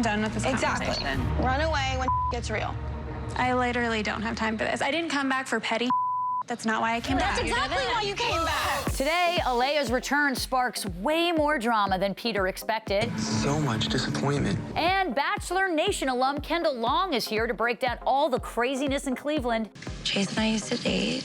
I'm done with this conversation. Exactly. Run away when gets real. I literally don't have time for this. I didn't come back for petty. That's not why I came back. That's exactly why you came back. Today, Alea's return sparks way more drama than Peter expected. So much disappointment. And Bachelor Nation alum Kendall Long is here to break down all the craziness in Cleveland. Chase and I used to date.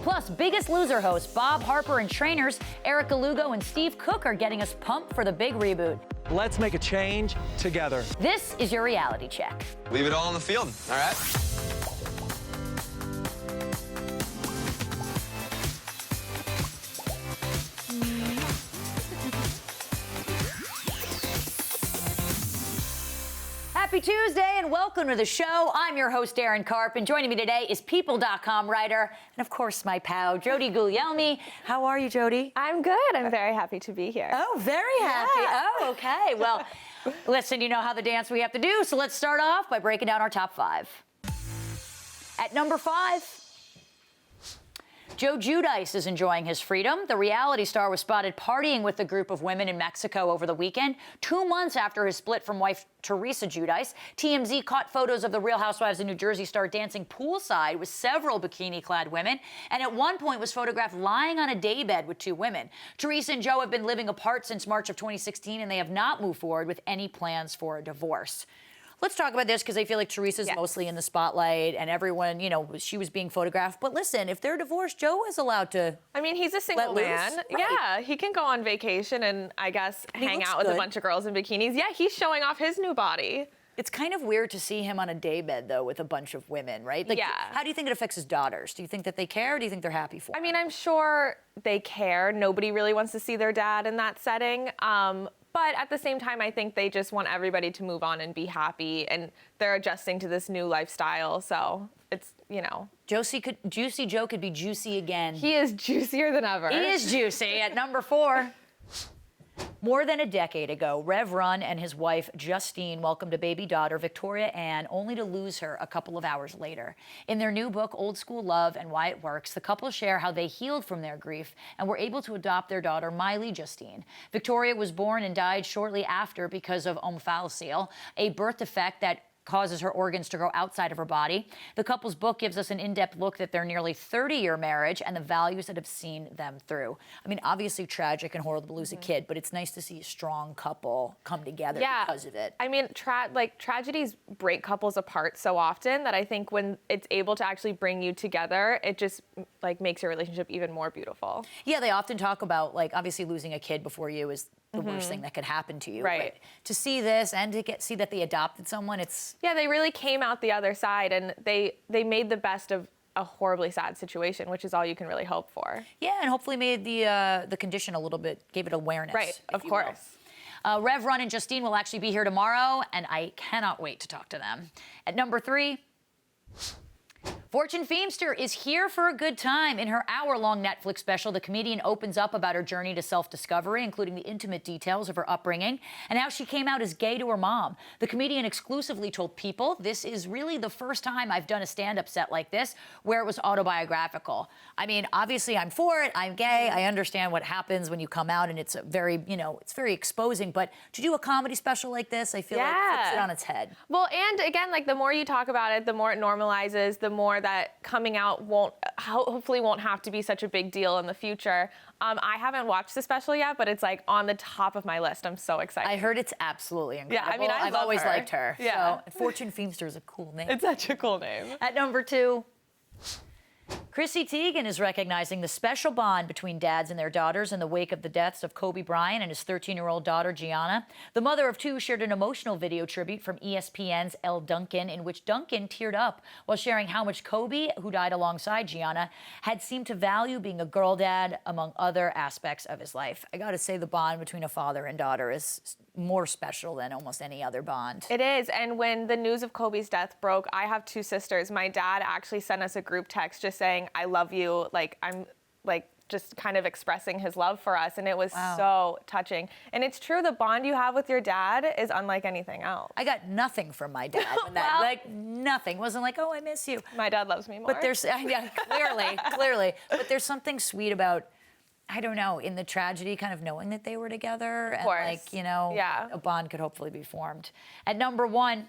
Plus, Biggest Loser hosts Bob Harper and trainers Erica Lugo and Steve Cook are getting us pumped for the big reboot. Let's make a change together. This is your reality check. Leave it all on the field, all right? Happy Tuesday and welcome to the show. I'm your host, Daryn Carp, and joining me today is People.com writer and, of course, my pal, Judi Guglielmi. How are you, Jodi? I'm good. I'm very happy to be here. Oh, very happy. Yeah. Oh, okay. Well, listen, you know how the dance we have to do, so let's start off by breaking down our top 5. At number 5, Joe Giudice is enjoying his freedom. The reality star was spotted partying with a group of women in Mexico over the weekend. 2 months after his split from wife Teresa Giudice, TMZ caught photos of the Real Housewives of New Jersey star dancing poolside with several bikini-clad women, and at one point was photographed lying on a daybed with 2 women. Teresa and Joe have been living apart since March of 2016, and they have not moved forward with any plans for a divorce. Let's talk about this because I feel like Teresa's mostly in the spotlight and everyone, you know, she was being photographed. But listen, if they're divorced, Joe is allowed to I mean, he's a single man. Right. Yeah, he can go on vacation and I guess hang out with a bunch of girls in bikinis. Yeah, he's showing off his new body. It's kind of weird to see him on a daybed, though, with a bunch of women, right? Like, yeah. How do you think it affects his daughters? Do you think that they care or do you think they're happy for him? I mean, I'm sure they care. Nobody really wants to see their dad in that setting. But at the same time, I think they just want everybody to move on and be happy, and they're adjusting to this new lifestyle. So it's, you know. Juicy Joe could be juicy again. He is juicier than ever. He is juicy. At number 4. More than a decade ago, Rev Run and his wife, Justine, welcomed a baby daughter, Victoria Ann, only to lose her a couple of hours later. In their new book, Old School Love and Why It Works, the couple share how they healed from their grief and were able to adopt their daughter, Miley Justine. Victoria was born and died shortly after because of omphalocele, a birth defect that causes her organs to grow outside of her body. The couple's book gives us an in-depth look at their nearly 30-year marriage and the values that have seen them through. I mean, obviously tragic and horrible to lose a kid, but it's nice to see a strong couple come together because of it. I mean, tragedies break couples apart so often that I think when it's able to actually bring you together, it just like makes your relationship even more beautiful. Yeah, they often talk about, like, obviously losing a kid before you is the worst thing that could happen to you. Right. But to see this and to see that they adopted someone, it's... Yeah, they really came out the other side and they made the best of a horribly sad situation, which is all you can really hope for. Yeah, and hopefully made the condition a little bit, gave it awareness. Right, of course. Rev Run and Justine will actually be here tomorrow, and I cannot wait to talk to them. At number 3... Fortune Feimster is here for a good time. In her hour-long Netflix special, the comedian opens up about her journey to self-discovery, including the intimate details of her upbringing and how she came out as gay to her mom. The comedian exclusively told People, "This is really the first time I've done a stand-up set like this where it was autobiographical." I mean, obviously I'm for it. I'm gay. I understand what happens when you come out, and it's a very, you know, it's very exposing. But to do a comedy special like this, I feel like flips it on its head. Well, and again, like the more you talk about it, the more it normalizes, the more that coming out hopefully won't have to be such a big deal in the future. I haven't watched the special yet, but it's like on the top of my list. I'm so excited. I heard it's absolutely incredible. Yeah, I mean, I've always liked her. Yeah. So Fortune Feimster is a cool name. It's such a cool name. At number 2, Chrissy Teigen is recognizing the special bond between dads and their daughters in the wake of the deaths of Kobe Bryant and his 13-year-old daughter, Gianna. The mother of 2 shared an emotional video tribute from ESPN's Elle Duncan, in which Duncan teared up while sharing how much Kobe, who died alongside Gianna, had seemed to value being a girl dad among other aspects of his life. I gotta say, the bond between a father and daughter is more special than almost any other bond. It is, and when the news of Kobe's death broke, I have 2 sisters. My dad actually sent us a group text just saying, "I love you," like I'm like just kind of expressing his love for us, and it was so touching. And it's true, the bond you have with your dad is unlike anything else. I got nothing from my dad. When that, like nothing. It wasn't like, "Oh, I miss you." My dad loves me more. But there's, yeah, clearly. But there's something sweet about I don't know, in the tragedy, kind of knowing that they were together. Of and course. like, you know, Yeah. a bond could hopefully be formed. At number 1,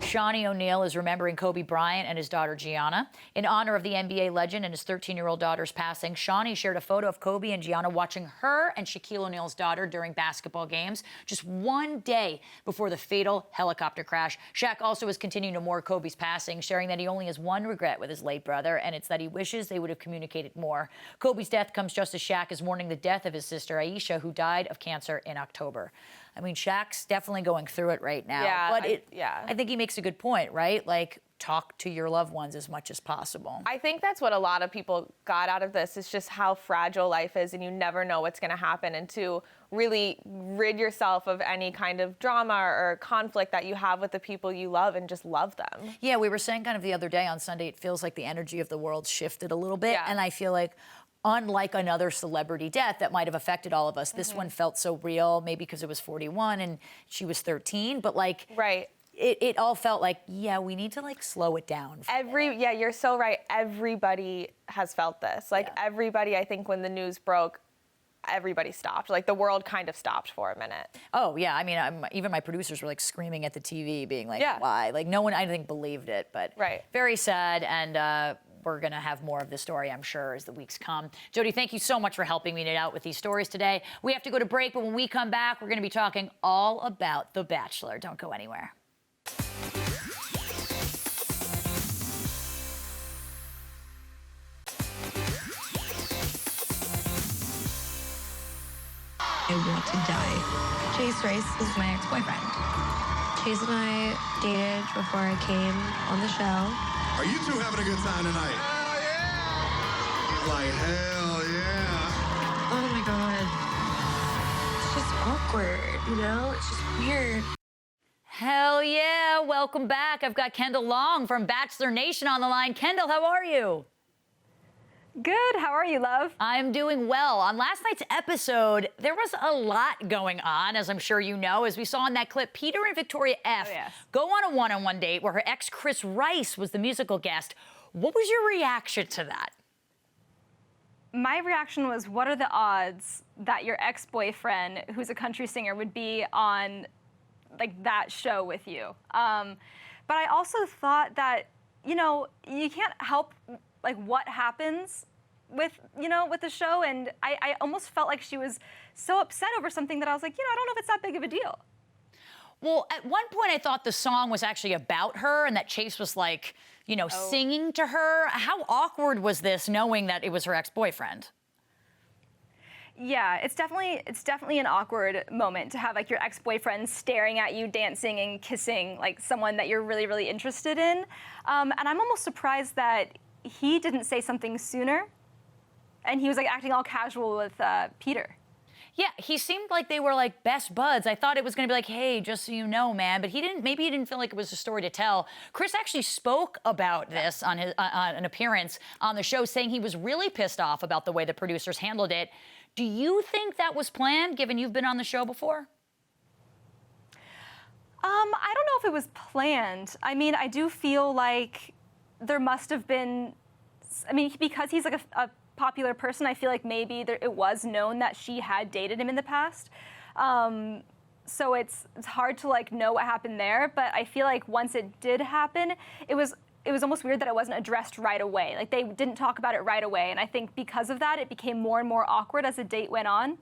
Shawnee O'Neal is remembering Kobe Bryant and his daughter Gianna. In honor of the NBA legend and his 13-year-old daughter's passing, Shawnee shared a photo of Kobe and Gianna watching her and Shaquille O'Neal's daughter during basketball games just one day before the fatal helicopter crash. Shaq also is continuing to mourn Kobe's passing, sharing that he only has one regret with his late brother, and it's that he wishes they would have communicated more. Kobe's death comes just as Shaq is mourning the death of his sister Aisha, who died of cancer in October. I mean, Shaq's definitely going through it right now. Yeah, but I think he makes a good point, right? Like, talk to your loved ones as much as possible. I think that's what a lot of people got out of this, is just how fragile life is, and you never know what's going to happen, and to really rid yourself of any kind of drama or conflict that you have with the people you love, and just love them. Yeah, we were saying kind of the other day on Sunday, it feels like the energy of the world shifted a little bit. Yeah. And I feel like, unlike another celebrity death that might have affected all of us, this one felt so real, maybe because it was 41 and she was 13, but like, Right. it all felt like, yeah, we need to like slow it down. Yeah, you're so right. Everybody has felt this. Like, everybody, I think when the news broke, everybody stopped. Like, the world kind of stopped for a minute. Oh, yeah. I mean, even my producers were like screaming at the TV, being like, Yeah. why? Like, no one, I think, believed it, but Right. very sad. And we're going to have more of this story, I'm sure, as the weeks come. Judi, thank you so much for helping me out with these stories today. We have to go to break, but when we come back, we're going to be talking all about The Bachelor. Don't go anywhere. I want to die. Chase Rice is my ex-boyfriend. Chase and I dated before I came on the show. Are you two having a good time tonight? Hell yeah! He's like, hell yeah. Oh my God. It's just awkward, you know? It's just weird. Hell yeah. Welcome back. I've got Kendall Long from Bachelor Nation on the line. Kendall, how are you? Good. How are you, love? I'm doing well. On last night's episode, there was a lot going on, as I'm sure you know. As we saw in that clip, Peter and Victoria F. go on a one-on-one date where her ex, Chris Rice, was the musical guest. What was your reaction to that? My reaction was, what are the odds that your ex-boyfriend, who's a country singer, would be on like that show with you? But I also thought that, you know, you can't help like what happens with, you know, with the show. And I almost felt like she was so upset over something that I was like, you know, I don't know if it's that big of a deal. Well, at one point I thought the song was actually about her and that Chase was like, you know, singing to her. How awkward was this knowing that it was her ex-boyfriend? Yeah, it's definitely an awkward moment to have like your ex-boyfriend staring at you, dancing and kissing like someone that you're really, really interested in. And I'm almost surprised that he didn't say something sooner, and he was like acting all casual with Peter. Yeah, he seemed like they were like best buds. I thought it was gonna be like, hey, just so you know, man, but maybe he didn't feel like it was a story to tell. Chris actually spoke about this on an appearance on the show, saying he was really pissed off about the way the producers handled it. Do you think that was planned, given you've been on the show before? I don't know if it was planned. I mean, I do feel like there must have been, I mean, because he's like a popular person, I feel like maybe it was known that she had dated him in the past. So it's hard to like know what happened there, but I feel like once it did happen, it was almost weird that it wasn't addressed right away. Like they didn't talk about it right away, and I think because of that, it became more and more awkward as the date went on.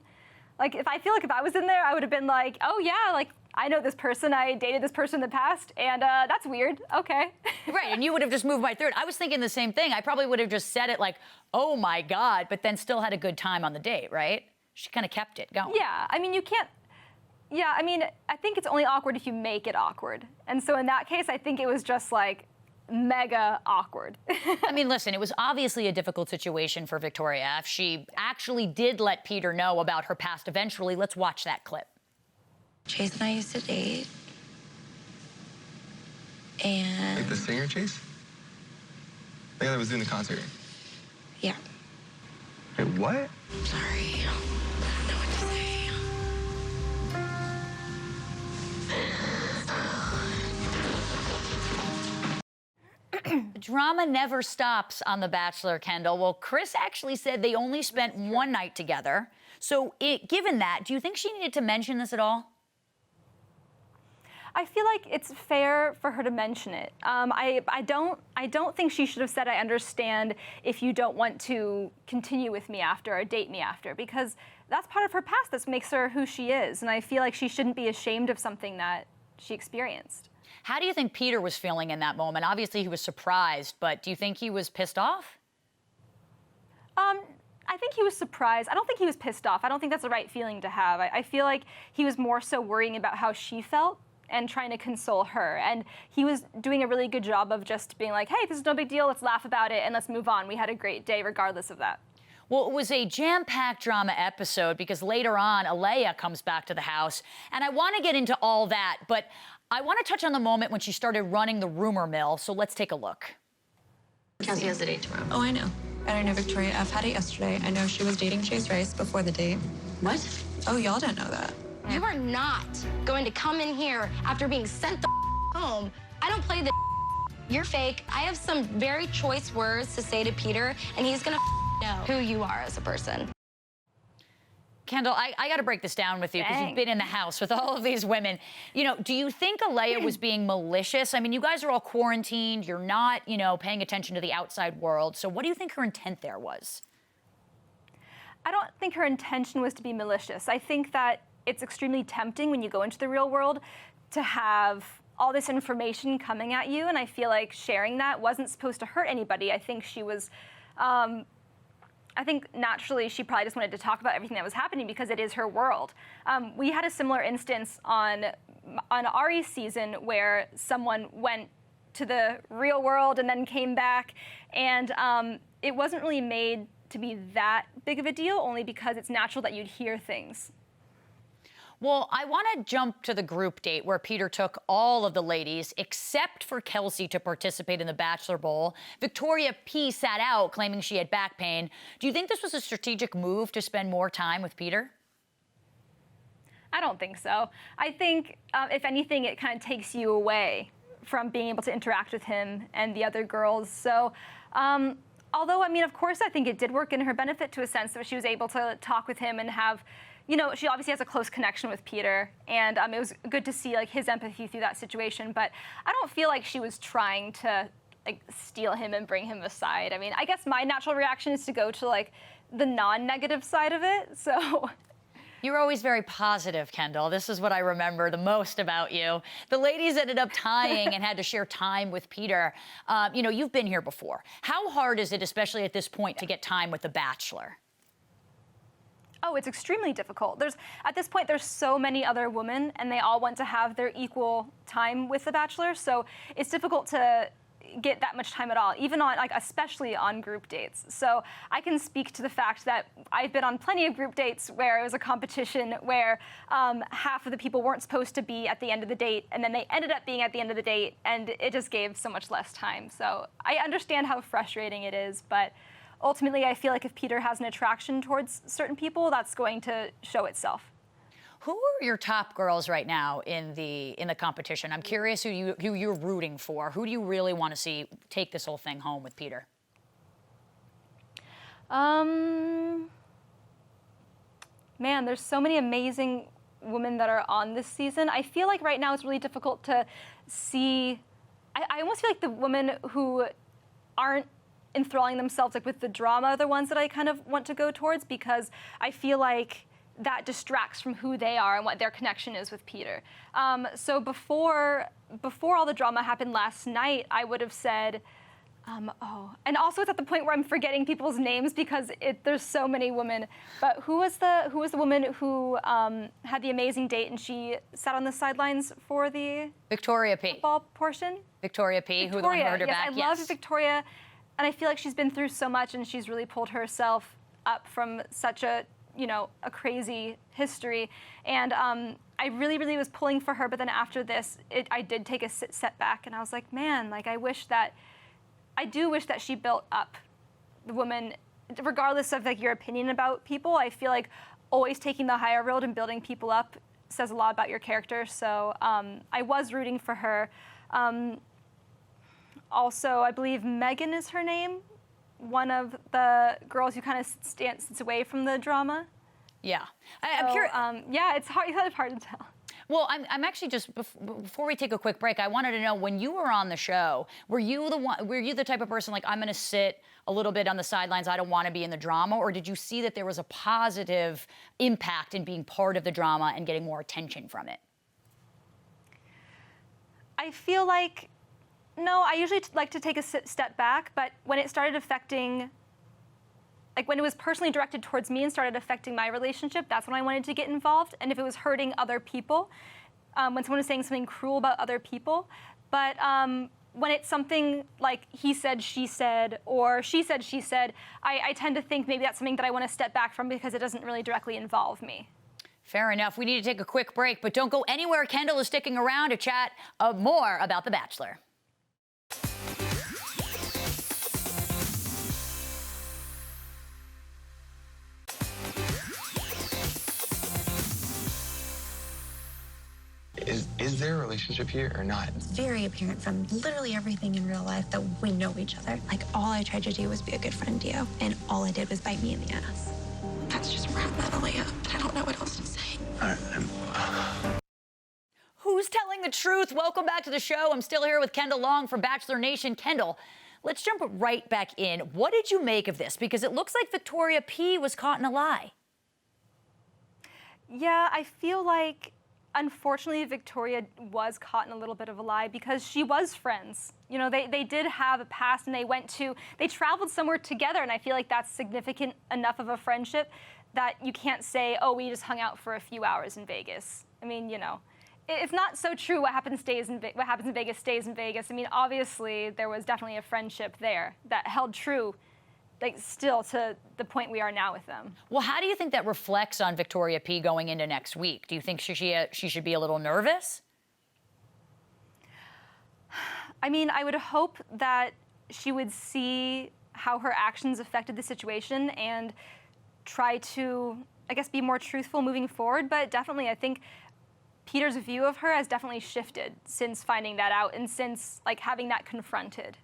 Like if I was in there, I would have been like, oh yeah, like I know this person, I dated this person in the past, and that's weird, okay. Right, and you would have just moved right through it. I was thinking the same thing. I probably would have just said it like, oh my God, but then still had a good time on the date, right? She kind of kept it going. Yeah, I mean, you can't, yeah, I mean, I think it's only awkward if you make it awkward. And so in that case, I think it was just like mega awkward. I mean, listen, it was obviously a difficult situation for Victoria F. She actually did let Peter know about her past eventually. Let's watch that clip. Chase and I used to date. And Like the singer, Chase? The guy that was doing the concert. yeah, Wait, what? I'm sorry. I don't know what to say. Drama never stops on The Bachelor, Kendall. Well, Chris actually said they only spent one night together. So given that, do you think she needed to mention this at all? I feel like it's fair for her to mention it. I don't think she should have said, I understand if you don't want to continue with me after or date me after, because that's part of her past that makes her who she is. And I feel like she shouldn't be ashamed of something that she experienced. How do you think Peter was feeling in that moment? Obviously, he was surprised, but do you think he was pissed off? I think he was surprised. I don't think he was pissed off. I don't think that's the right feeling to have. I feel like he was more so worrying about how she felt and trying to console her. And he was doing a really good job of just being like, hey, this is no big deal. Let's laugh about it and let's move on. We had a great day regardless of that. Well, it was a jam-packed drama episode because later on, Alea comes back to the house. And I want to get into all that, but I want to touch on the moment when she started running the rumor mill. So let's take a look. Kelsey has a date tomorrow. Oh, I know. And I know Victoria F. had it yesterday. I know she was dating Chase Rice before the date. What? Oh, y'all didn't know that. You are not going to come in here after being sent the home. I don't play the. You're fake. I have some very choice words to say to Peter, and he's gonna know who you are as a person. Kendall, I got to break this down with you because you've been in the house with all of these women. You know, do you think Alea was being malicious? I mean, you guys are all quarantined. You're not, you know, paying attention to the outside world. So what do you think her intent there was? I don't think her intention was to be malicious. I think that it's extremely tempting when you go into the real world to have all this information coming at you. And I feel like sharing that wasn't supposed to hurt anybody. I think she was, I think naturally she probably just wanted to talk about everything that was happening because it is her world. We had a similar instance on Ari's season where someone went to the real world and then came back. And it wasn't really made to be that big of a deal, only because it's natural that you'd hear things. Well, I want to jump to the group date where Peter took all of the ladies except for Kelsey to participate in the Bachelor Bowl. Victoria P sat out, claiming she had back pain. Do you think this was a strategic move to spend more time with Peter? I don't think so. I think, if anything, it kind of takes you away from being able to interact with him and the other girls. So, although, I mean, of course, I think it did work in her benefit to a sense that she was able to talk with him and have, you know, she obviously has a close connection with Peter, and it was good to see like his empathy through that situation. But I don't feel like she was trying to like steal him and bring him aside. I mean, I guess my natural reaction is to go to like the non-negative side of it. So. You're always very positive, Kendall. This is what I remember the most about you. The ladies ended up tying and had to share time with Peter. You know, you've been here before. How hard is it, especially at this point, to get time with The Bachelor? Oh, it's extremely difficult. At this point, there's so many other women, and they all want to have their equal time with The Bachelor. So it's difficult to get that much time at all, even on, like, especially on group dates. So I can speak to the fact that I've been on plenty of group dates where it was a competition where half of the people weren't supposed to be at the end of the date, and then they ended up being at the end of the date, and it just gave so much less time. So I understand how frustrating it is, but ultimately, I feel like if Peter has an attraction towards certain people, that's going to show itself. Who are your top girls right now in the competition? I'm curious who you're rooting for. Who do you really want to see take this whole thing home with Peter? Man, there's so many amazing women that are on this season. I feel like right now it's really difficult to see. I almost feel like the women who aren't enthralling themselves like with the drama are the ones that I kind of want to go towards, because I feel like that distracts from who they are and what their connection is with Peter. So before all the drama happened last night, I would have said, and also it's at the point where I'm forgetting people's names because there's so many women. But who was the woman who had the amazing date and she sat on the sidelines for the Victoria P. football portion? Victoria P. Victoria, who the one who hurt her yes, back. I love Victoria, and I feel like she's been through so much and she's really pulled herself up from such a crazy history. And I really, really was pulling for her, but then after this, I did take a setback, and I was like, man, like I do wish that she built up the woman, regardless of like your opinion about people. I feel like always taking the higher road and building people up says a lot about your character. So I was rooting for her. also, I believe Megan is her name, one of the girls who kind of sits away from the drama. Yeah. I'm curious. Yeah, it's hard to tell. Well, I'm actually just before we take a quick break, I wanted to know, when you were on the show, were you the type of person like, I'm going to sit a little bit on the sidelines, I don't want to be in the drama, or did you see that there was a positive impact in being part of the drama and getting more attention from it? I feel like, no, I usually like to take a step back, but when it started affecting, like when it was personally directed towards me and started affecting my relationship, that's when I wanted to get involved. And if it was hurting other people, when someone was saying something cruel about other people. But when it's something like he said, she said, or she said, I tend to think maybe that's something that I want to step back from because it doesn't really directly involve me. Fair enough. We need to take a quick break, but don't go anywhere. Kendall is sticking around to chat more about The Bachelor. Is there a relationship here or not? It's very apparent from literally everything in real life that we know each other. Like, all I tried to do was be a good friend to you, and all I did was bite me in the ass. That's just where I'm at, Aaliyah, and I don't know what else to say. All right, Who's telling the truth? Welcome back to the show. I'm still here with Kendall Long from Bachelor Nation. Kendall, let's jump right back in. What did you make of this? Because it looks like Victoria P was caught in a lie. Yeah, I feel like, unfortunately, Victoria was caught in a little bit of a lie because she was friends. You know, they did have a past, and they traveled somewhere together, and I feel like that's significant enough of a friendship that you can't say, oh, we just hung out for a few hours in Vegas. I mean, you know, it's not so true what happens in Vegas stays in Vegas. I mean, obviously, there was definitely a friendship there that held true, like, still to the point we are now with them. Well, how do you think that reflects on Victoria P going into next week? Do you think she should be a little nervous? I mean, I would hope that she would see how her actions affected the situation and try to, I guess, be more truthful moving forward. But definitely, I think Peter's view of her has definitely shifted since finding that out and since, like, having that confronted.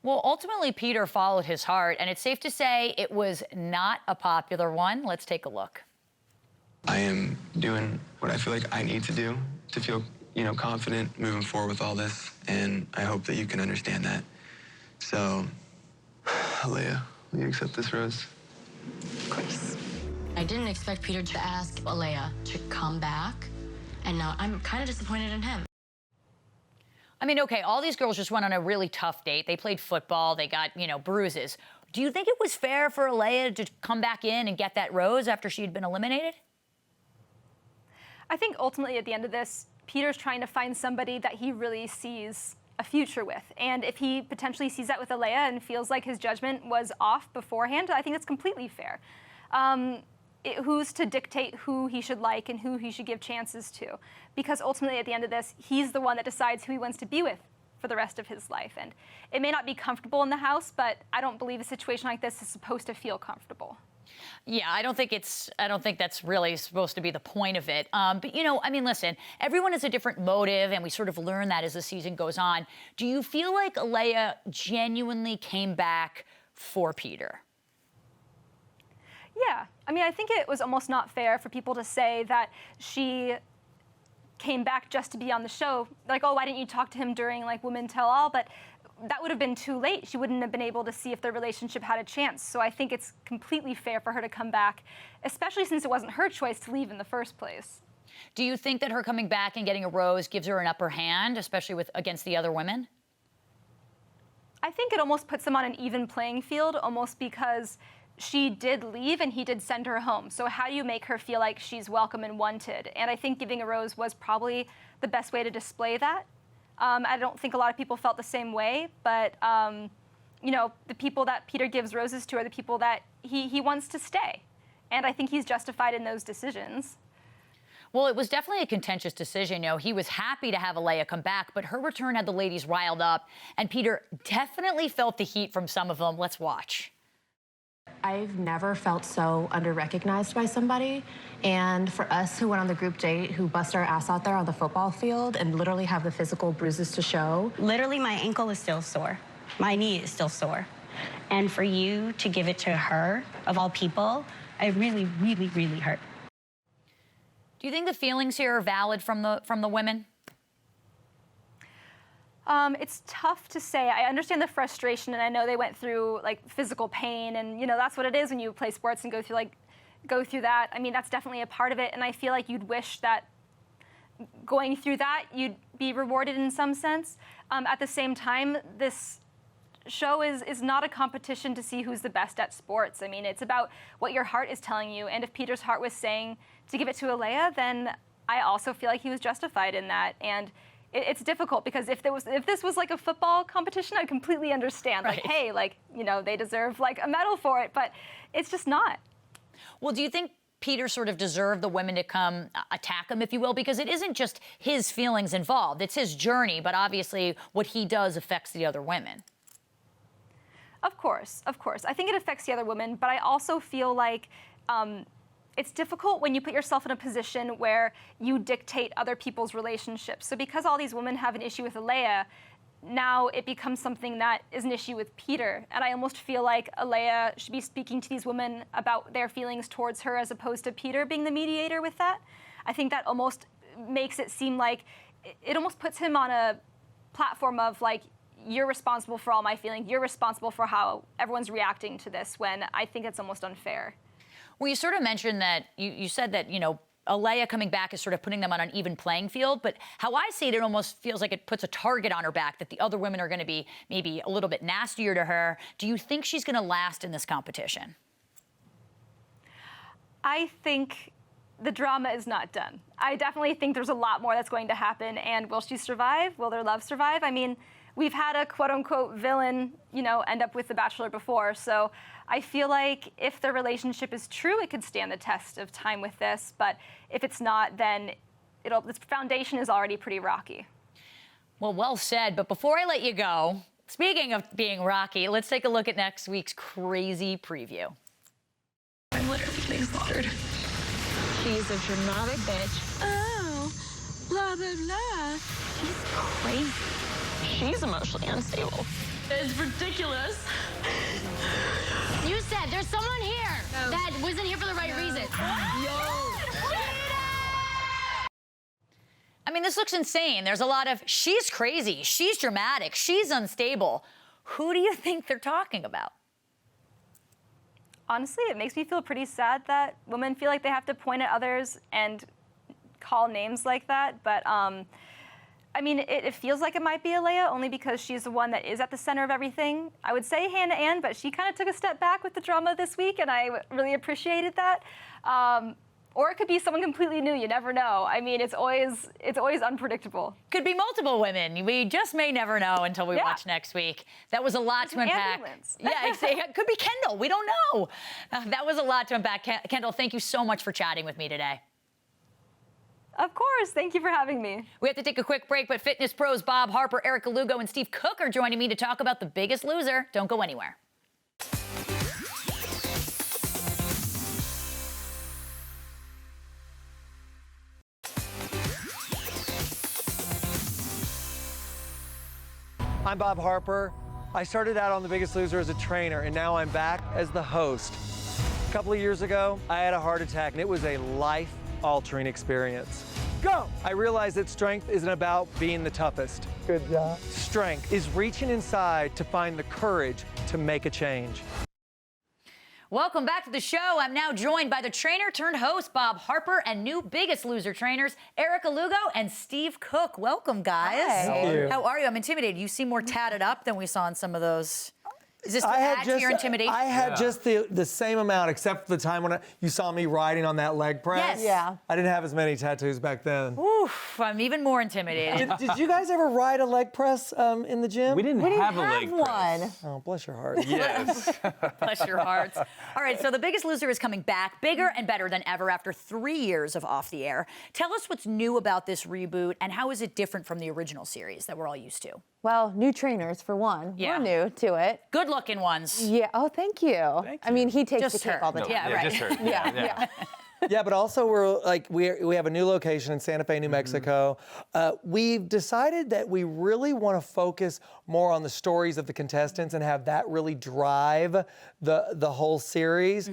Well, ultimately, Peter followed his heart, and it's safe to say it was not a popular one. Let's take a look. I am doing what I feel like I need to do to feel, confident moving forward with all this, and I hope that you can understand that. So, Aaliyah, will you accept this rose? Of course. I didn't expect Peter to ask Aaliyah to come back, and now I'm kind of disappointed in him. I mean, okay, all these girls just went on a really tough date. They played football. They got, bruises. Do you think it was fair for Aaliyah to come back in and get that rose after she'd been eliminated? I think ultimately at the end of this, Peter's trying to find somebody that he really sees a future with. And if he potentially sees that with Aaliyah and feels like his judgment was off beforehand, I think that's completely fair. Who's to dictate who he should like and who he should give chances to? Because ultimately, at the end of this, he's the one that decides who he wants to be with for the rest of his life. And it may not be comfortable in the house, but I don't believe a situation like this is supposed to feel comfortable. Yeah, I don't think that's really supposed to be the point of it. But, I mean, listen, everyone has a different motive, and we sort of learn that as the season goes on. Do you feel like Aaliyah genuinely came back for Peter? Yeah, I mean, I think it was almost not fair for people to say that she came back just to be on the show. Like, oh, why didn't you talk to him during, like, Women Tell All? But that would have been too late. She wouldn't have been able to see if their relationship had a chance. So I think it's completely fair for her to come back, especially since it wasn't her choice to leave in the first place. Do you think that her coming back and getting a rose gives her an upper hand, especially against the other women? I think it almost puts them on an even playing field, almost because she did leave and he did send her home. So how do you make her feel like she's welcome and wanted? And I think giving a rose was probably the best way to display that. I don't think a lot of people felt the same way, but the people that Peter gives roses to are the people that he wants to stay. And I think he's justified in those decisions. Well, it was definitely a contentious decision. He was happy to have Aaliyah come back, but her return had the ladies riled up, and Peter definitely felt the heat from some of them. Let's watch. I've never felt so under-recognized by somebody. And for us who went on the group date, who bust our ass out there on the football field and literally have the physical bruises to show. Literally, my ankle is still sore. My knee is still sore. And for you to give it to her, of all people, it really, really, really hurt. Do you think the feelings here are valid from the women? It's tough to say. I understand the frustration, and I know they went through like physical pain, and you know that's what it is when you play sports and go through that. I mean, that's definitely a part of it, and I feel like you'd wish that going through that you'd be rewarded in some sense. At the same time, this show is not a competition to see who's the best at sports. I mean, it's about what your heart is telling you, and if Peter's heart was saying to give it to Alea, then I also feel like he was justified in that. And it's difficult because if this was like a football competition, I'd completely understand. Right. Like, hey, like, you know, they deserve like a medal for it, but it's just not. Well, do you think Peter sort of deserved the women to come attack him, if you will? Because it isn't just his feelings involved. It's his journey, but obviously what he does affects the other women. Of course, of course. I think it affects the other women, but I also feel like it's difficult when you put yourself in a position where you dictate other people's relationships. So because all these women have an issue with Alea, now it becomes something that is an issue with Peter. And I almost feel like Alea should be speaking to these women about their feelings towards her as opposed to Peter being the mediator with that. I think that almost makes it seem like it almost puts him on a platform of like, you're responsible for all my feelings, you're responsible for how everyone's reacting to this, when I think it's almost unfair. Well, you sort of mentioned that, you said that, you know, Alea coming back is sort of putting them on an even playing field, but how I see it, it almost feels like it puts a target on her back, that the other women are going to be maybe a little bit nastier to her. Do you think she's going to last in this competition? I think the drama is not done. I definitely think there's a lot more that's going to happen, and will she survive? Will their love survive? I mean, we've had a quote-unquote villain, you know, end up with The Bachelor before, so I feel like if their relationship is true, it could stand the test of time with this, but if it's not, then this foundation is already pretty rocky. Well, well said, but before I let you go, speaking of being rocky, let's take a look at next week's crazy preview. I'm literally getting slaughtered. She's a dramatic bitch. Oh, blah, blah, blah. She's crazy. She's emotionally unstable. It's ridiculous. You said there's someone here that wasn't here for the right reason. I mean, this looks insane. There's a lot of, she's crazy, she's dramatic, she's unstable. Who do you think they're talking about? Honestly, it makes me feel pretty sad that women feel like they have to point at others and call names like that, but I mean, it feels like it might be Alea only because she's the one that is at the center of everything. I would say Hannah Ann, but she kind of took a step back with the drama this week, and I really appreciated that. Or it could be someone completely new. You never know. I mean, it's always unpredictable. Could be multiple women. We just may never know until we watch next week. That was a lot to unpack. Yeah, it could be Kendall. We don't know. That was a lot to unpack. Kendall, thank you so much for chatting with me today. Of course. Thank you for having me. We have to take a quick break, but fitness pros Bob Harper, Erica Lugo, and Steve Cook are joining me to talk about The Biggest Loser. Don't go anywhere. I'm Bob Harper. I started out on The Biggest Loser as a trainer, and now I'm back as the host. A couple of years ago, I had a heart attack, and it was a life-altering experience. Go! I realized that strength isn't about being the toughest. Good job. Strength is reaching inside to find the courage to make a change. Welcome back to the show. I'm now joined by the trainer turned host, Bob Harper, and new Biggest Loser trainers, Erica Lugo and Steve Cook. Welcome, guys. Thank you. How are you? I'm intimidated. You seem more tatted up than we saw in some of those. Is this to add to your intimidation? I had just the same amount, except for the time when you saw me riding on that leg press. Yes. Yeah. I didn't have as many tattoos back then. Oof, I'm even more intimidated. Did you guys ever ride a leg press in the gym? We didn't have a leg press. Oh, bless your heart. Yes. Bless your hearts. All right, so The Biggest Loser is coming back bigger and better than ever after 3 years of off the air. Tell us what's new about this reboot and how is it different from the original series that we're all used to? Well, new trainers for one. Yeah. We're new to it. Good-looking ones. Yeah. Oh, thank you. I mean, he takes Just the cake her. all the No, time. yeah, right. Just her. Yeah. Yeah, but also we have a new location in Santa Fe, New Mexico. We've decided that we really want to focus more on the stories of the contestants and have that really drive the whole series,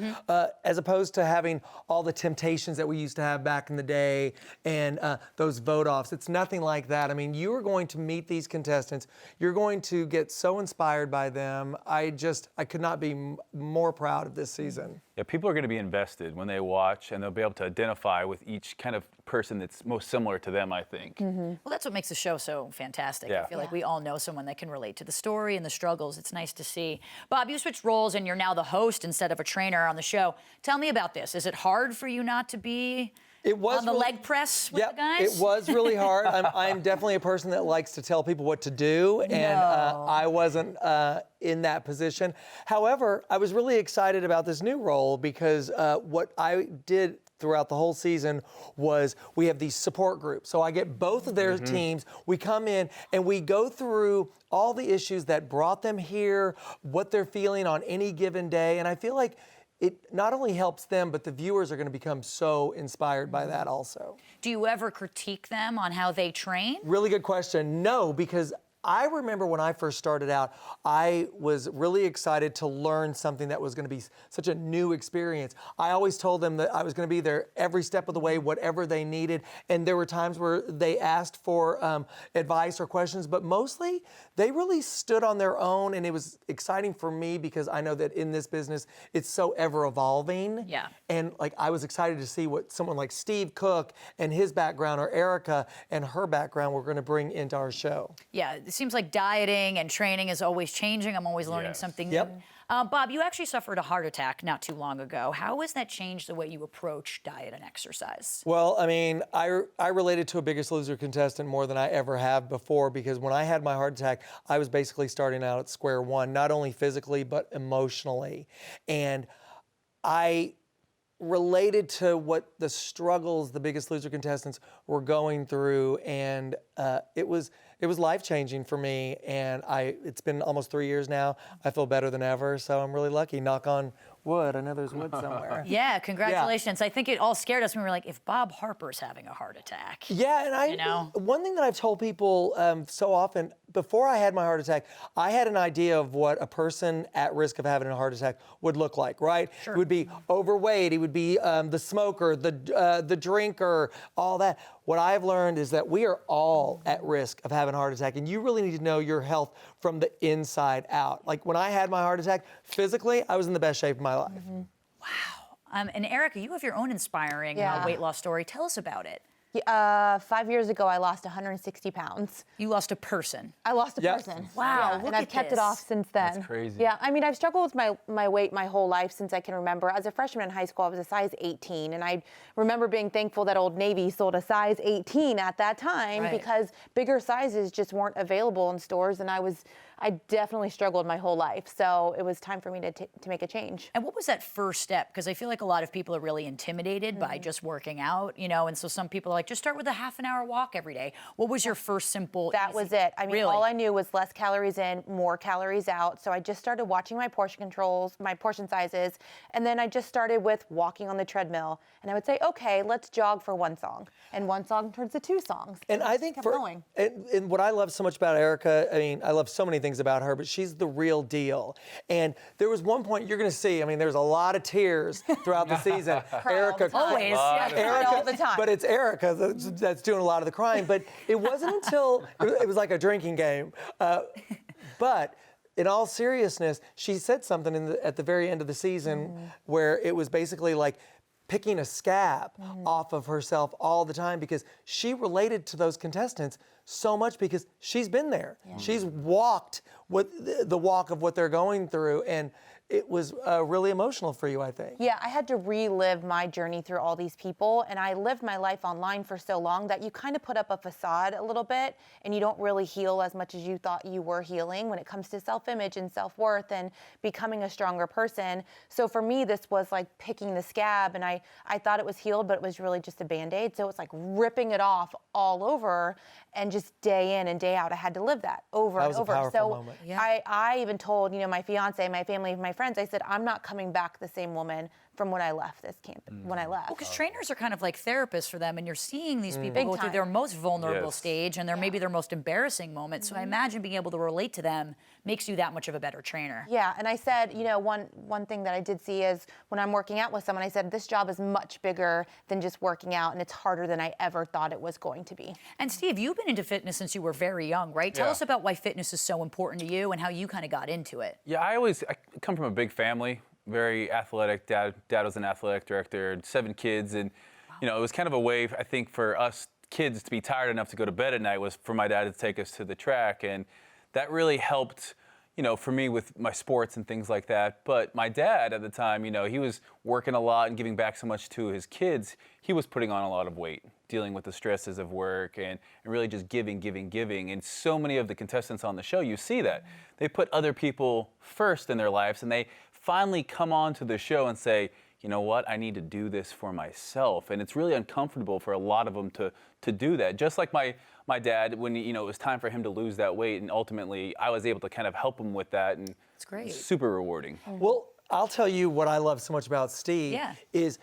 as opposed to having all the temptations that we used to have back in the day and those vote-offs. It's nothing like that. I mean, you are going to meet these contestants. You're going to get so inspired by them. I could not be more proud of this season. Yeah, people are going to be invested when they watch, and they'll be able to identify with each kind of person that's most similar to them, I think. Well, that's what makes the show so fantastic. Yeah. I feel like we all know someone that can relate to the story and the struggles. It's nice to see. Bob, you switched roles and you're now the host instead of a trainer on the show. Tell me about this. Is it hard for you not to be on the leg press with the guys? It was really hard. I'm definitely a person that likes to tell people what to do, and I wasn't in that position. However, I was really excited about this new role because what I did throughout the whole season was we have these support groups. So I get both of their teams. We come in and we go through all the issues that brought them here, what they're feeling on any given day, and I feel like it not only helps them, but the viewers are going to become so inspired by that also. Do you ever critique them on how they train? Really good question. No, because I remember when I first started out, I was really excited to learn something that was going to be such a new experience. I always told them that I was going to be there every step of the way, whatever they needed. And there were times where they asked for advice or questions, but mostly they really stood on their own. And it was exciting for me because I know that in this business, it's so ever evolving. Yeah. And I was excited to see what someone like Steve Cook and his background, or Erica and her background, were going to bring into our show. Yeah, it seems like dieting and training is always changing. I'm always learning something new. Bob, you actually suffered a heart attack not too long ago. How has that changed the way you approach diet and exercise? Well, I mean, I related to a Biggest Loser contestant more than I ever have before, because when I had my heart attack, I was basically starting out at square one, not only physically, but emotionally. And I related to what the struggles the Biggest Loser contestants were going through, and it was life-changing for me, and it's been almost 3 years now. I feel better than ever, so I'm really lucky. Knock on wood. I know there's wood somewhere. Yeah, congratulations. Yeah. I think it all scared us when we were like, if Bob Harper's having a heart attack. Yeah, and one thing that I've told people so often, before I had my heart attack, I had an idea of what a person at risk of having a heart attack would look like, right? Sure. He would be overweight, he would be the smoker, the drinker, all that. What I've learned is that we are all at risk of having a heart attack, and you really need to know your health from the inside out. Like when I had my heart attack, physically, I was in the best shape of my life. Wow. And Erica, you have your own inspiring weight loss story. Tell us about it. 5 years ago, I lost 160 pounds. You lost a person. I lost a person. Wow, and I've kept it off since then. That's crazy. Yeah, I mean, I've struggled with my weight my whole life since I can remember. As a freshman in high school, I was a size 18, and I remember being thankful that Old Navy sold a size 18 at that time because bigger sizes just weren't available in stores, and I definitely struggled my whole life. So it was time for me to make a change. And what was that first step? Because I feel like a lot of people are really intimidated by just working out, and so some people are like, just start with a half an hour walk every day. What was your first simple, That was it. I mean, all I knew was less calories in, more calories out. So I just started watching my portion controls, my portion sizes, and then I just started with walking on the treadmill. And I would say, okay, let's jog for one song. And one song turns to 2 songs. And I think and what I love so much about Erica, I mean, I love so many things about her, but she's the real deal. And there was one point you're going to see, I mean, there's a lot of tears throughout the season. Erica always, Erica, all the time. But it's Erica that's doing a lot of the crying. But it wasn't until it was like a drinking game. But in all seriousness, she said something at the very end of the season where it was basically like picking a scab off of herself all the time, because she related to those contestants so much because she's been there. She's walked the walk of what they're going through, and it was really emotional for you, I think. Yeah, I had to relive my journey through all these people, and I lived my life online for so long that you kind of put up a facade a little bit, and you don't really heal as much as you thought you were healing when it comes to self-image and self-worth and becoming a stronger person. So for me, this was like picking the scab, and I thought it was healed, but it was really just a Band-Aid. So it was like ripping it off all over, and just day in and day out, I had to live that over and over. That was a powerful moment. I even told, my fiance, my family, my friends, I said, I'm not coming back the same woman from when I left this camp, when I left. Well, because trainers are kind of like therapists for them, and you're seeing these people go through their most vulnerable stage and maybe their most embarrassing moment. So I imagine being able to relate to them makes you that much of a better trainer. Yeah, and I said, one thing that I did see is when I'm working out with someone, I said, this job is much bigger than just working out, and it's harder than I ever thought it was going to be. And Steve, you've been into fitness since you were very young, right? Tell us about why fitness is so important to you and how you kind of got into it. Yeah, I come from a big family, very athletic. Dad was an athletic director, 7 kids, and it was kind of a way, I think, for us kids to be tired enough to go to bed at night was for my dad to take us to the track, and that really helped, for me with my sports and things like that. But my dad at the time, he was working a lot and giving back so much to his kids. He was putting on a lot of weight, dealing with the stresses of work and really just giving. And so many of the contestants on the show, you see that. They put other people first in their lives, and they finally come on to the show and say, you know what, I need to do this for myself. And it's really uncomfortable for a lot of them to do that. Just like my dad, when it was time for him to lose that weight, and ultimately I was able to kind of help him with that, and it's great. Super rewarding. Well, I'll tell you what I love so much about Steve is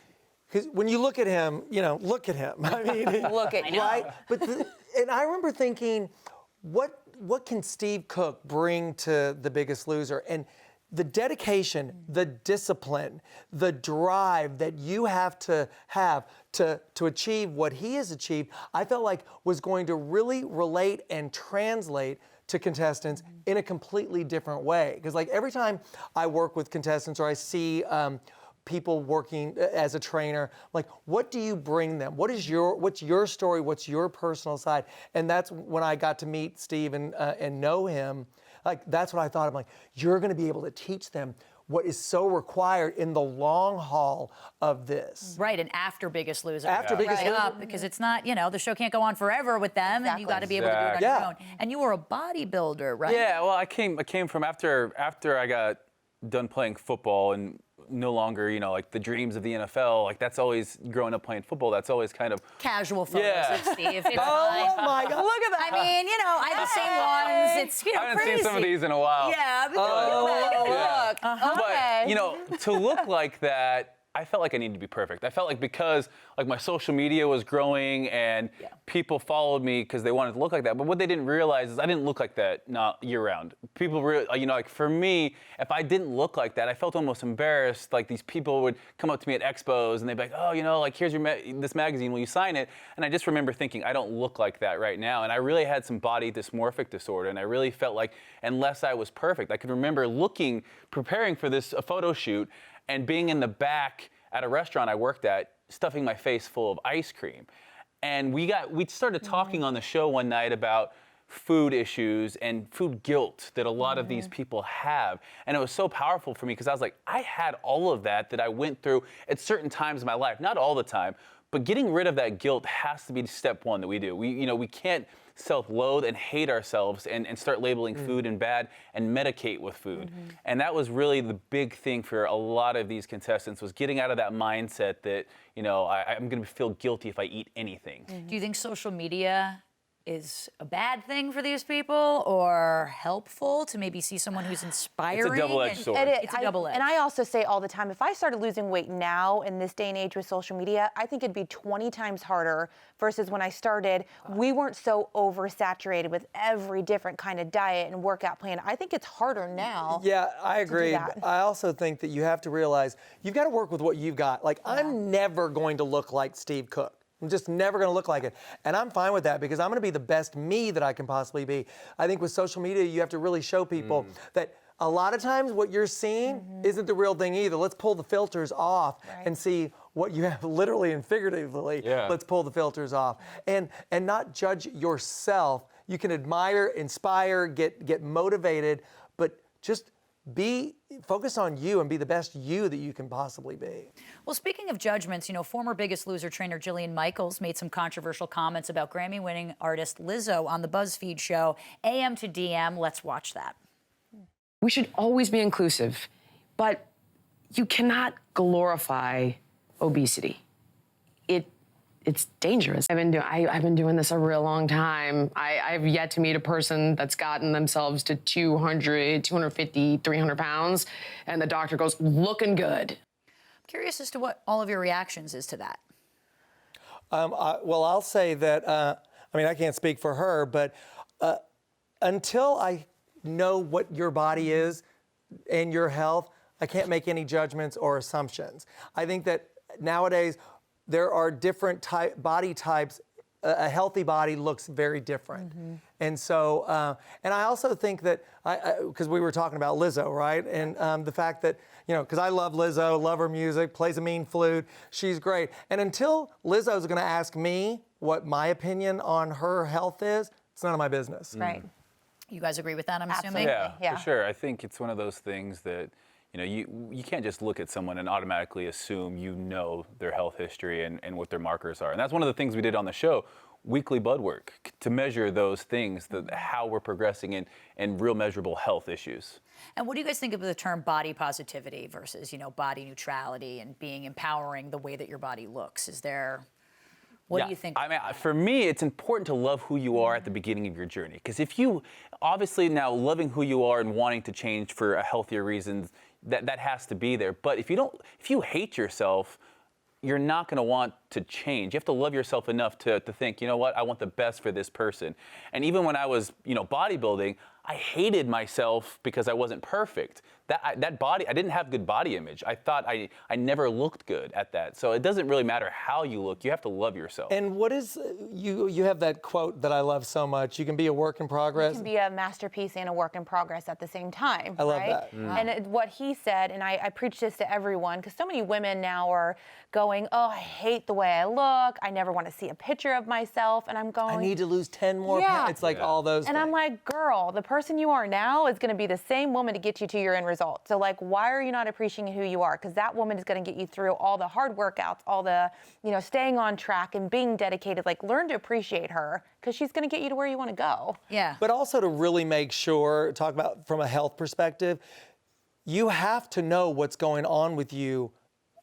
because when you look at him, look at him. I mean, look at you, right? But and I remember thinking, what can Steve Cook bring to The Biggest Loser? And the dedication, the discipline, the drive that you have to achieve what he has achieved, I felt like was going to really relate and translate to contestants in a completely different way. Because like every time I work with contestants or I see people working as a trainer, like what do you bring them? What's your story? What's your personal side? And that's when I got to meet Steve and know him. Like, that's what I thought. I'm like, you're going to be able to teach them what is so required in the long haul of this. Right, and after Biggest Loser. After Biggest Loser. Up, because it's not, the show can't go on forever with them, and you got to be able to do it on your own. And you were a bodybuilder, right? Yeah, well, I came from after I got done playing football and no longer, like the dreams of the NFL. Like that's always growing up playing football. That's always kind of casual photos of Steve. Oh my God! Look at that. I mean, I have the same ones. It's I haven't seen some of these in a while. Yeah. Look. Okay. But to look like that, I felt like I needed to be perfect. I felt like because my social media was growing and people followed me because they wanted to look like that. But what they didn't realize is I didn't look like that not year round. People really, for me, if I didn't look like that, I felt almost embarrassed. Like these people would come up to me at expos and they'd be like, oh, here's this magazine, will you sign it? And I just remember thinking, I don't look like that right now. And I really had some body dysmorphic disorder. And I really felt like unless I was perfect, I could remember preparing for this photo shoot and being in the back at a restaurant I worked at, stuffing my face full of ice cream. And we started talking on the show one night about food issues and food guilt that a lot of these people have. And it was so powerful for me because I was like, I had all of that I went through at certain times in my life, not all the time, but getting rid of that guilt has to be step one that we do. We can't self-loathe and hate ourselves and start labeling food and bad and medicate with food. And that was really the big thing for a lot of these contestants was getting out of that mindset that, I'm going to feel guilty if I eat anything. Do you think social media is a bad thing for these people or helpful to maybe see someone who's inspiring? It's a double-edged sword. It's a double-edged. And I also say all the time, if I started losing weight now in this day and age with social media, I think it'd be 20 times harder versus when I started, we weren't so oversaturated with every different kind of diet and workout plan. I think it's harder now. Yeah, I agree. I also think that you have to realize you've got to work with what you've got. Like, I'm never going to look like Steve Cook. I'm just never going to look like it. And I'm fine with that because I'm going to be the best me that I can possibly be. I think with social media, you have to really show people that a lot of times what you're seeing isn't the real thing either. Let's pull the filters off and see what you have literally and figuratively. Let's pull the filters off and not judge yourself. You can admire, inspire, get motivated, but just focus on you and be the best you that you can possibly be. Well, speaking of judgments, former Biggest Loser trainer Jillian Michaels made some controversial comments about Grammy-winning artist Lizzo on the BuzzFeed show AM to DM. Let's watch that. We should always be inclusive, but you cannot glorify obesity. It's dangerous. I've been doing this a real long time. I've yet to meet a person that's gotten themselves to 200, 250, 300 pounds, and the doctor goes, looking good. I'm curious as to what all of your reactions is to that. Well, I'll say that, I can't speak for her, but until I know what your body is and your health, I can't make any judgments or assumptions. I think that nowadays, there are different body types. A healthy body looks very different. And so, and I also think that, because we were talking about Lizzo, right? And the fact that, because I love Lizzo, love her music, plays a mean flute, she's great. And until Lizzo's gonna ask me what my opinion on her health is, it's none of my business. Right. You guys agree with that, I'm assuming? Yeah, for sure. I think it's one of those things that, you can't just look at someone and automatically assume their health history and what their markers are. And that's one of the things we did on the show, weekly blood work, to measure those things, how we're progressing in real measurable health issues. And what do you guys think of the term body positivity versus, body neutrality and being empowering the way that your body looks? What do you think? For me, it's important to love who you are at the beginning of your journey. Because if you, obviously now loving who you are and wanting to change for a healthier reason, that has to be there. But if you hate yourself, you're not going to want to change. You have to love yourself enough to think, you know what, I want the best for this person. And even when I was, bodybuilding, I hated myself because I wasn't perfect. That body, I didn't have good body image. I thought I never looked good at that. So it doesn't really matter how you look. You have to love yourself. And what is, you have that quote that I love so much, you can be a work in progress. You can be a masterpiece and a work in progress at the same time. I love right? that. And what he said, and I preach this to everyone, because so many women now are going, oh, I hate the way I look. I never want to see a picture of myself. And I'm going, I need to lose 10 more pounds. It's like all those And things. I'm like, girl, the person you are now is going to be the same woman to get you to your end result. So why are you not appreciating who you are? Because that woman is going to get you through all the hard workouts, all the, staying on track and being dedicated. Learn to appreciate her, because she's going to get you to where you want to go. Yeah. But also to really make sure, talk about from a health perspective, you have to know what's going on with you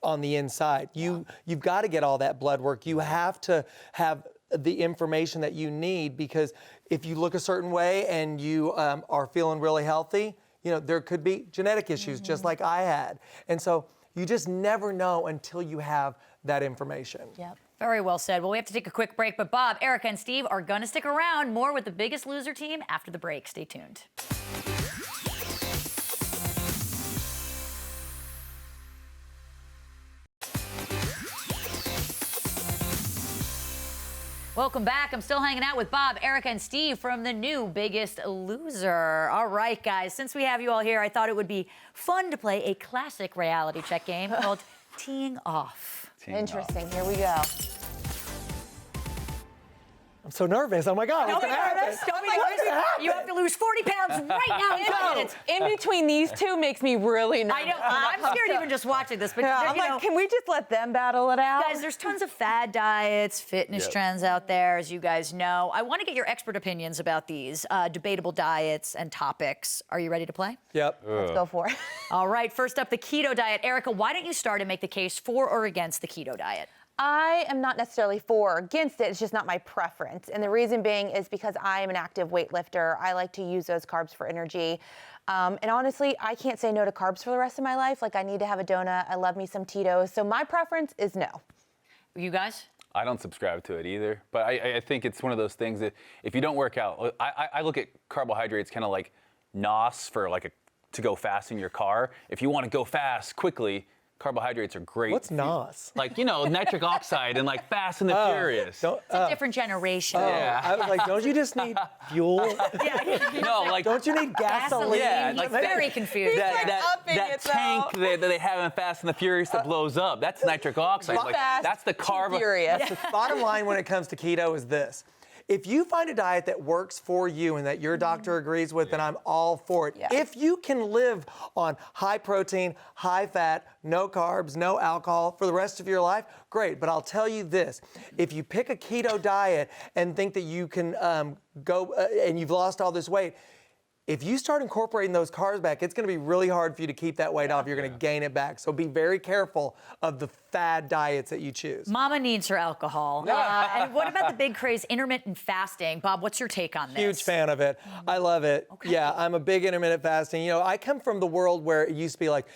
on the inside. You've got to get all that blood work. You have to have the information that you need, because if you look a certain way and you are feeling really healthy, there could be genetic issues just like I had. And so you just never know until you have that information. Yep. Very well said. Well, we have to take a quick break, but Bob, Erica, and Steve are going to stick around. More with the Biggest Loser team after the break. Stay tuned. Welcome back. I'm still hanging out with Bob, Erica, and Steve from the new Biggest Loser. All right, guys, since we have you all here, I thought it would be fun to play a classic reality check game called Teeing Off. Interesting. Here we go. I'm so nervous. Oh my God. Don't be nervous. Don't be nervous. You have to lose 40 pounds right now in 5 minutes. In between these two makes me really nervous. I know. I'm scared even just watching this. But I'm like, can we just let them battle it out? Guys, there's tons of fad diets, fitness trends out there, as you guys know. I want to get your expert opinions about these debatable diets and topics. Are you ready to play? Yep. Let's go for it. All right. First up, the keto diet. Erica, why don't you start and make the case for or against the keto diet? I am not necessarily for or against it. It's just not my preference. And the reason being is because I am an active weightlifter. I like to use those carbs for energy. And honestly, I can't say no to carbs for the rest of my life. I need to have a donut. I love me some Tito's. So my preference is no. You guys? I don't subscribe to it either. But I think it's one of those things that if you don't work out, I look at carbohydrates kind of like NOS for to go fast in your car. If you want to go fast quickly, carbohydrates are great. What's NOS? Nitric oxide and Fast and the Furious. It's a different generation. Yeah. I was like, don't you just need fuel? No, don't you need gasoline? Yeah, he's very confused. That tank that they have in Fast and the Furious that blows up, that's nitric oxide. Fast, that's the furious. The bottom line when it comes to keto is this. if you find a diet that works for you and that your doctor agrees with, then I'm all for it. If you can live on high protein, high fat, no carbs, no alcohol for the rest of your life, great. But I'll tell you this, if you pick a keto diet and think that you can go and you've lost all this weight, if you start incorporating those carbs back, it's going to be really hard for you to keep that weight off. You're going to gain it back. So be very careful of the fad diets that you choose. Mama needs her alcohol. And what about the big craze, intermittent fasting? Bob, what's your take on this? Huge fan of it. I love it. Yeah, I'm a big intermittent fasting. You know, I come from the world where it used to be like,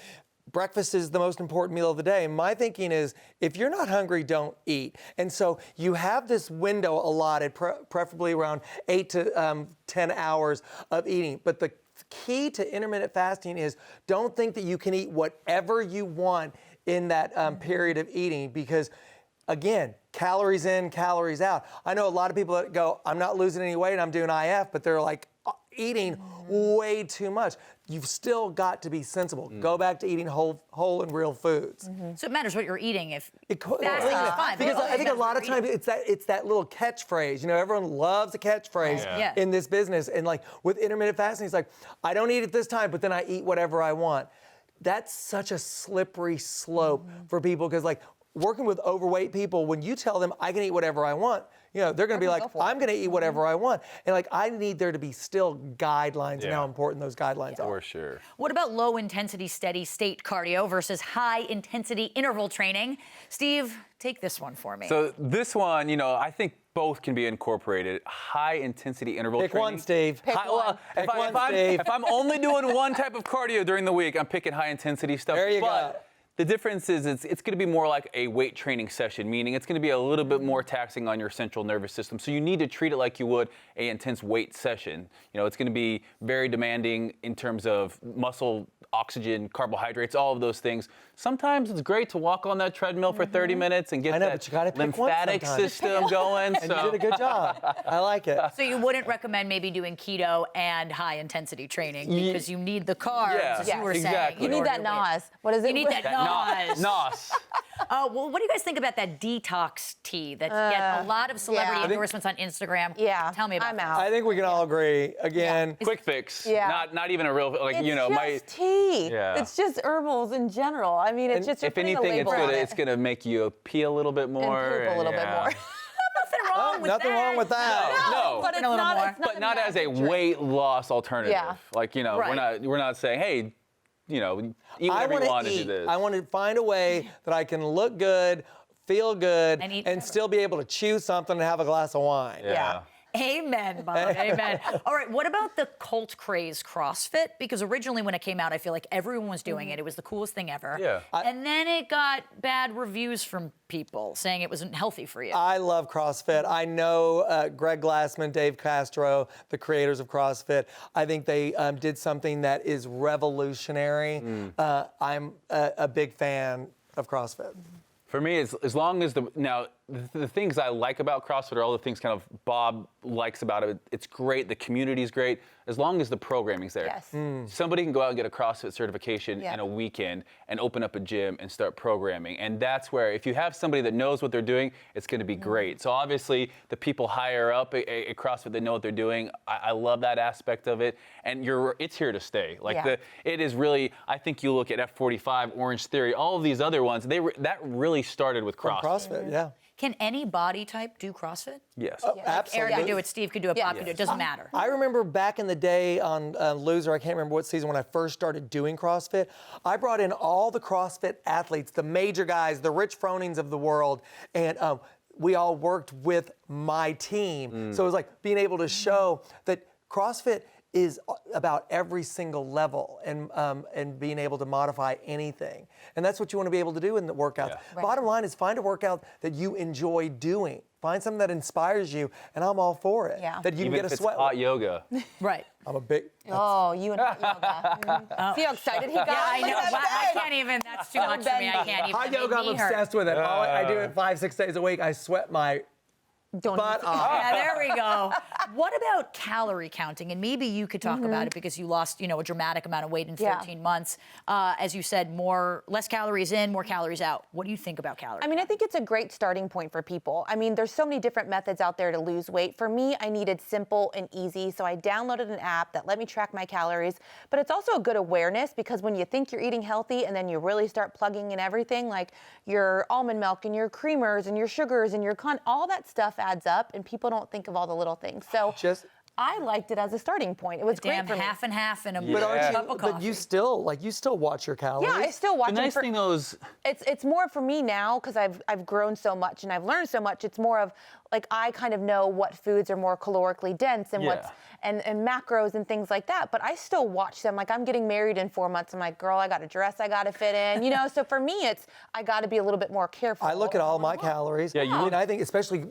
breakfast is the most important meal of the day. My thinking is, if you're not hungry, don't eat. And so you have this window allotted, preferably around 8 to 10 hours of eating. But the key to intermittent fasting is don't think that you can eat whatever you want in that period of eating, because again, calories in, calories out. I know a lot of people that go, I'm not losing any weight, I'm doing IF, but they're like eating way too much. You've still got to be sensible. Go back to eating whole and real foods. So it matters what you're eating. If fasting is fine. Because I think a lot of times it's that little catchphrase. You know, everyone loves a catchphrase in this business. And like with intermittent fasting, it's like, I don't eat at this time, but then I eat whatever I want. That's such a slippery slope for people, because like working with overweight people, when you tell them I can eat whatever I want, you know, they're going to be like, I'm going to eat whatever I want. And like, I need there to be still guidelines and how important those guidelines are. For sure. What about low intensity, steady state cardio versus high intensity interval training? Steve, take this one for me. So this one, you know, I think both can be incorporated. High intensity interval training. Pick one, Steve. If I'm only doing one type of cardio during the week, I'm picking high intensity stuff. There you go. The difference is it's going to be more like a weight training session, meaning it's going to be a little bit more taxing on your central nervous system. So you need to treat it like you would an intense weight session. You know, it's going to be very demanding in terms of muscle, oxygen, carbohydrates, all of those things. Sometimes it's great to walk on that treadmill for 30 minutes and get that lymphatic system going. And you did a good job. I like it. So you wouldn't recommend maybe doing keto and high intensity training because you need the carbs, as you were saying. You need that NOS. What is it? You need that NOS. NOS. Well, what do you guys think about that detox tea that get a lot of celebrity endorsements on Instagram? Yeah. Tell me about that. I think we can all agree. Again, quick fix. Yeah. Not even a real, like, It's you know, just tea. Yeah. It's just herbals in general. I mean, it's just if anything, it's gonna make you pee a little bit more. And poop a little bit more. Nothing wrong with that. No, but it's not as a weight loss alternative. Yeah. Like, you know, we're not saying, hey, you know, eat whatever you want to do this. I want to find a way that I can look good, feel good, and still be able to chew something and have a glass of wine. Yeah. Amen, Bob. Amen. All right, what about the cult craze CrossFit? Because originally when it came out, I feel like everyone was doing it. It was the coolest thing ever. Yeah. And then it got bad reviews from people saying it wasn't healthy for you. I love CrossFit. I know Greg Glassman, Dave Castro, the creators of CrossFit. I think they did something that is revolutionary. I'm a big fan of CrossFit. For me, as long as the things I like about CrossFit are all the things kind of Bob likes about it. It's great. The community's great. As long as the programming's there. Yes. Somebody can go out and get a CrossFit certification in a weekend and open up a gym and start programming. And that's where, if you have somebody that knows what they're doing, it's going to be great. So obviously, the people higher up at CrossFit that know what they're doing, I love that aspect of it. And it's here to stay. Like it is really, I think you look at F45, Orange Theory, all of these other ones, that really started with CrossFit. CrossFit, yeah. Can any body type do CrossFit? Yes. Absolutely. Aaron could do it, Steve could do it, Bob could do it. It doesn't matter. I remember back in the day on Loser, I can't remember what season, when I first started doing CrossFit, I brought in all the CrossFit athletes, the major guys, the Rich Fronings of the world, and we all worked with my team. So it was like being able to show that CrossFit is about every single level and being able to modify anything. And that's what you want to be able to do in the workouts. Yeah. Bottom line is find a workout that you enjoy doing. Find something that inspires you, and I'm all for it. Yeah. That you Even can get if a sweat. it's hot yoga. Right. I'm a big... Oh, you and hot yoga. See how excited he got? Yeah, I know. I can't even. That's too much for me. I can't even. Hot yoga, I'm obsessed with it. I do it 5-6 days a week. I sweat my Don't But Yeah, there we go. What about calorie counting? And maybe you could talk about it because you lost, a dramatic amount of weight in 13 months. As you said, less calories in, more calories out. What do you think about calories? I mean, I think it's a great starting point for people. I mean, there's so many different methods out there to lose weight. For me, I needed simple and easy, so I downloaded an app that let me track my calories. But it's also a good awareness because when you think you're eating healthy and then you really start plugging in everything, like your almond milk and your creamers and your sugars and your all that stuff adds up, and people don't think of all the little things. So I liked it as a starting point. It was great for me. half and half in a But cup of coffee. But you still watch your calories. Yeah, I still watch The nice thing though is it's more for me now because I've grown so much and I've learned so much. It's more of like I kind of know what foods are more calorically dense and what's and macros and things like that. But I still watch them. Like I'm getting married in 4 months. I'm like, girl, I got a dress I got to fit in. So for me, it's I got to be a little bit more careful. I look at all my calories. Yeah, and I think especially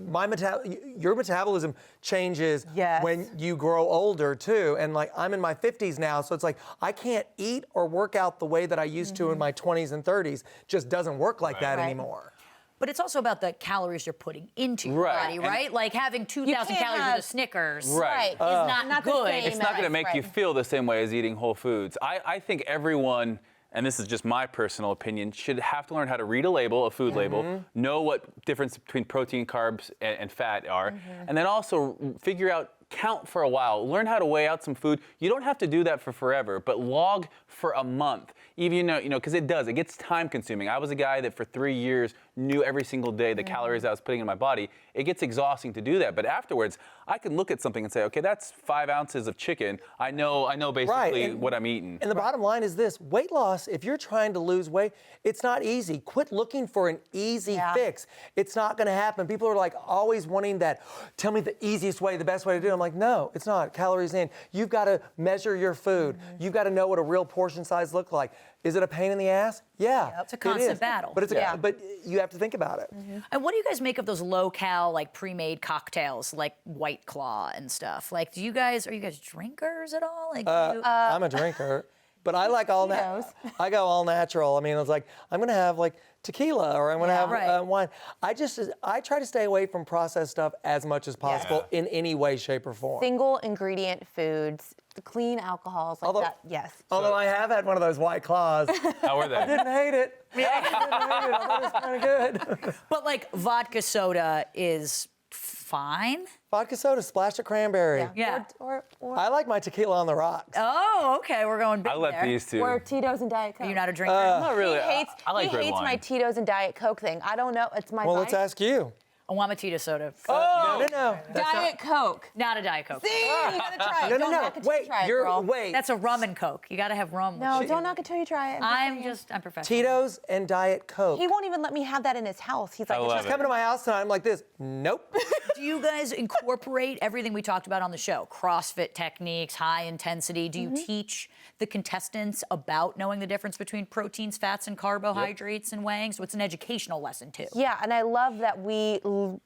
your metabolism changes when you grow older too. And like I'm in my 50s now, so it's like I can't eat or work out the way that I used to in my 20s and 30s. Just doesn't work like that anymore. But it's also about the calories you're putting into your body, right? Like having 2,000 calories with a Snickers is not good. It's not going to make you feel the same way as eating whole foods. I think everyone, and this is just my personal opinion, should have to learn how to read a label, a food label, know what difference between protein, carbs, and fat are, and then also figure out, count for a while, learn how to weigh out some food. You don't have to do that for forever, but log for a month. Even, because it gets time consuming. I was a guy that for 3 years knew every single day the calories I was putting in my body. It gets exhausting to do that, but afterwards, I can look at something and say, okay, that's 5 ounces of chicken. I know basically what I'm eating. And the bottom line is this, weight loss, if you're trying to lose weight, it's not easy. Quit looking for an easy fix. It's not gonna happen. People are like always wanting that, tell me the easiest way, the best way to do it. I'm like, no, it's not. Calories in. You've gotta measure your food. You've gotta know what a real portion size looks like. Is it a pain in the ass? Yeah, it's a constant battle. But but you have to think about it. And what do you guys make of those low-cal, like pre-made cocktails, like White Claw and stuff? Like, are you guys drinkers at all? Like, I'm a drinker, but I like all I go all natural. I mean, it's like I'm gonna have like tequila or I'm gonna have wine. I try to stay away from processed stuff as much as possible in any way, shape, or form. Single ingredient foods, clean alcohols like that. Yes. Although I have had one of those White Claws. How were they? I didn't hate it. I thought it was kind of good. But like vodka soda is fine. Vodka soda, splash of cranberry. Yeah. Or I like my tequila on the rocks. Oh, okay, we're going big I let there. these two. Or Tito's and Diet Coke. Are you not a drinker? Not really. I like red hates wine. my Tito's and Diet Coke thing. I don't know. It's my Well, vice. let's ask you. I want my Tito soda. No. Diet Coke. Not a Diet Coke. See, you gotta try it. No. Don't knock it till you try it, girl. Wait. That's a rum and Coke. You got to have rum. No, don't knock it till you try it. I'm professional. Tito's and Diet Coke. He won't even let me have that in his house. He's like, love it's it. Coming to my house tonight, I'm like this. Nope. Do you guys incorporate everything we talked about on the show? CrossFit techniques, high intensity. Do you teach the contestants about knowing the difference between proteins, fats, and carbohydrates and weighing? So it's an educational lesson too. Yeah, and I love that we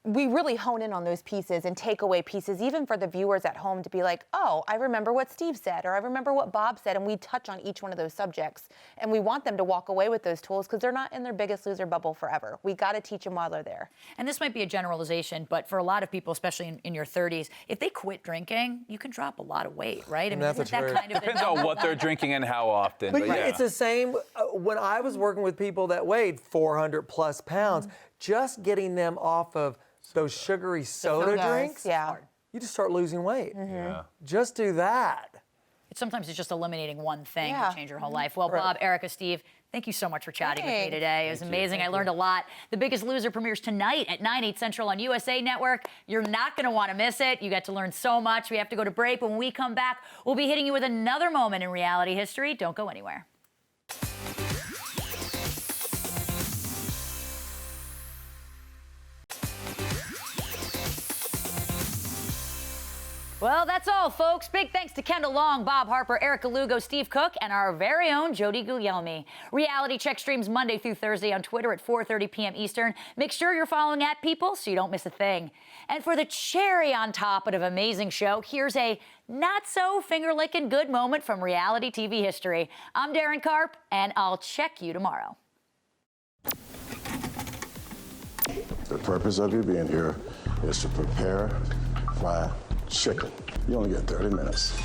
really hone in on those pieces and take away pieces, even for the viewers at home to be like, oh, I remember what Steve said, or I remember what Bob said, and we touch on each one of those subjects. And we want them to walk away with those tools because they're not in their Biggest Loser bubble forever. We got to teach them while they're there. And this might be a generalization, but for a lot of people, especially in your 30s, if they quit drinking, you can drop a lot of weight, right? I mean, That's isn't that true. kind of Depends on what they're drinking and how often. But yeah. it's the same when I was working with people that weighed 400 plus pounds, just getting them off of those sugary soda drinks, you just start losing weight. Just do that. Sometimes it's just eliminating one thing to change your whole life. Well, Bob, Erica, Steve, thank you so much for chatting with me today. It was amazing. I learned a lot. The Biggest Loser premieres tonight at 9, 8 Central on USA Network. You're not going to want to miss it. You get to learn so much. We have to go to break. When we come back, we'll be hitting you with another moment in reality history. Don't go anywhere. Well, that's all, folks. Big thanks to Kendall Long, Bob Harper, Erica Lugo, Steve Cook, and our very own Judi Guglielmi. Reality Check streams Monday through Thursday on Twitter at 4:30 p.m. Eastern. Make sure you're following @People so you don't miss a thing. And for the cherry on top of an amazing show, here's a not-so-finger-licking good moment from reality TV history. I'm Daryn Carp, and I'll check you tomorrow. The purpose of you being here is to prepare fried chicken. You only get 30 minutes.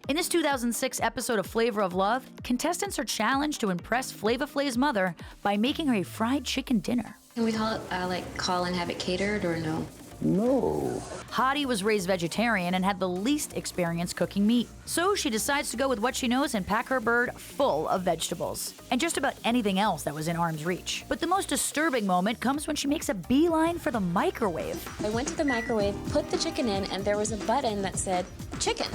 In this 2006 episode of Flavor of Love, contestants are challenged to impress Flava Flav's mother by making her a fried chicken dinner. Can we call and have it catered or no? No. Hottie was raised vegetarian and had the least experience cooking meat. So she decides to go with what she knows and pack her bird full of vegetables. And just about anything else that was in arm's reach. But the most disturbing moment comes when she makes a beeline for the microwave. I went to the microwave, put the chicken in, and there was a button that said, chicken.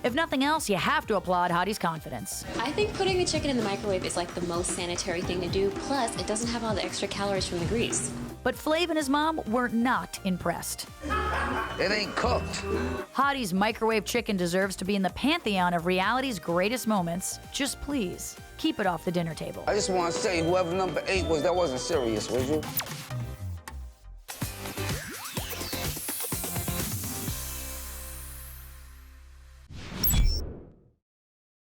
If nothing else, you have to applaud Hottie's confidence. I think putting the chicken in the microwave is like the most sanitary thing to do. Plus, it doesn't have all the extra calories from the grease. But Flav and his mom were not impressed. It ain't cooked. Hottie's microwave chicken deserves to be in the pantheon of reality's greatest moments. Just please, keep it off the dinner table. I just want to say, whoever number 8 was, that wasn't serious, would you?